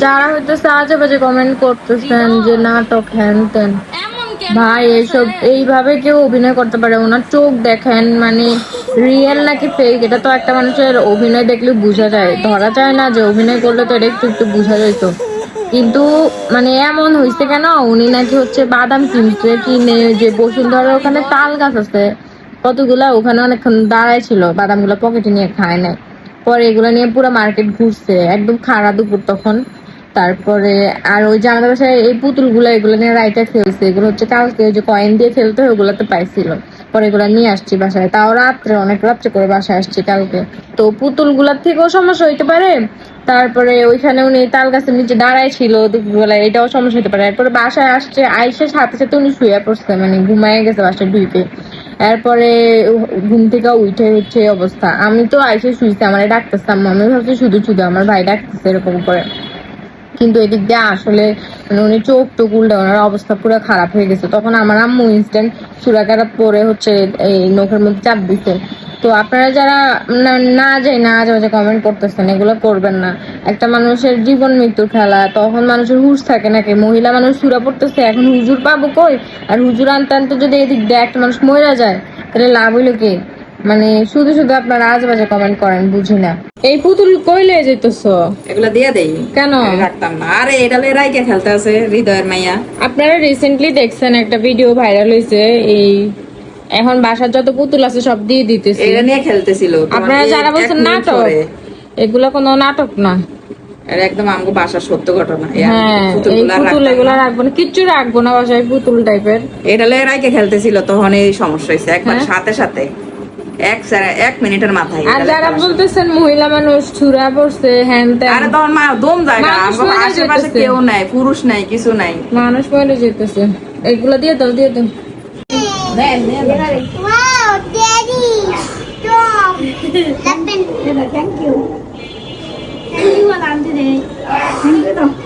যারা হইতেছে আজে বাজে কমেন্ট করতেছেন যে নাটক হ্যান তেন, ভাই এসব এইভাবে কেউ অভিনয় করতে পারে? ওনার চোখ দেখেন, মানে রিয়েল নাকি ফেক এটা তো একটা মানুষের অভিনয় দেখলে বোঝা যায়, ধরা যায় না যে অভিনয় করলে তো এটা একটু একটু বোঝা যাইতো। কিন্তু মানে এমন হয়েছে কেন, উনি নাকি হচ্ছে বাদাম কিনছে, কিনে যে বসুন্ধরার ওখানে তাল গাছ আছে কতগুলা, ওখানে অনেকক্ষণ দাঁড়ায় ছিল, বাদাম গুলা পকেটে নিয়ে খায় নাই। পরে এগুলো নিয়ে পুরো মার্কেট ঘুরছে, একদম খাড়া দুপুর তখন। তারপরে আর ওই যে আমাদের বাসায় এই পুতুল গুলা, এগুলো নিয়ে রাইটা খেলছে, এগুলো হচ্ছে কালকে ওই যে কয়েন দিয়ে খেলতে হয় ওগুলো তো পাইছিল। পরে এগুলা নিয়ে আসছি বাসায়, তাও রাত্রে, অনেক রাত্রে করে বাসায় আসছি কালকে। তো পুতুল গুলার থেকেও সমস্যা হইতে পারে। তারপরে ওইখানে উনি তাল গাছের নিচে দাঁড়ায় ছিল দুপুরবেলা, এটাও সমস্যা হতে পারে। এরপরে বাসায় আসছে, আইসে সাথে সাথে উনি শুয়ে পড়ছে, মানে ঘুমায় গেছে বাসায় ঢুকে। এরপরে ঘুম থেকে উঠে হচ্ছে এই অবস্থা। আমি তো আইসে শুইছি, আমার ডাকতেছিলাম, আমি ভাবছি শুধু শুধু আমার ভাই ডাকতেছে এরকম করে। কিন্তু এদিক দিয়ে আসলে মানে উনি চোখ টোক উল্টে, ওনার অবস্থা পুরো খারাপ হয়ে গেছে। তখন আমার আম্মু ইনস্ট্যান্ট সুরাকারা পরে হচ্ছে এই নখের মধ্যে চাপ দিছে। তো আপনারা যারা না যাই না যাওয়া কমেন্ট করতেছেন, এগুলো করবেন না। একটা মানুষের জীবন মৃত্যুর খেলা, তখন মানুষের হুঁশ থাকে নাকি? মহিলা মানুষ সুরা পড়তেছে, এখন হুজুর পাবো কই? আর হুজুর আনতে আনতে যদি এদিক দিয়ে একটা মানুষ মরে যায়, তাহলে লাভ হইলো কি? মানে শুধু শুধু আপনারা আজেবাজে কমেন্ট করেন, বুঝি না। এই পুতুল কইলে যেতেছো? এগুলা দিয়ে দেই কেন রাখতাম না। আরে এটা লয়ে রাইকে খেলতে আছে হৃদয়ের মাইয়া। আপনারা রিসেন্টলি দেখছেন একটা ভিডিও ভাইরাল হয়েছে, এই এখন বাসার যত পুতুল আছে সব দিয়ে দিতেছে, এটা নিয়ে খেলতেছিল। আপনারা যারা বলছেন নাটক, এগুলা কোনো নাটক না, এটা একদম আমগো বাসার সত্য ঘটনা। হ্যাঁ এই পুতুল এগুলা রাখবো না, কিচ্ছু রাখবো না বাসায় পুতুল টাইপের। এটা লয়ে রাইকে খেলতেছিল, তখন এই সমস্যা হয়েছে একবার সাথে সাথে, এক মিনিটের মাথায়। আর যারা বলতেছেন মহিলা মানুষ ছুরা পড়ছে হ্যান ত্যান, আরে তখন মা দম জায়গা, আশেপাশে কেউ নাই, পুরুষ নাই, কিছু নাই, মানুষ মরে যেতেছে। এগুলা দিয়ে দাও, দিয়ে দাও। Wow, Daddy! Stop! Thank you. Thank you, Auntie. Thank you.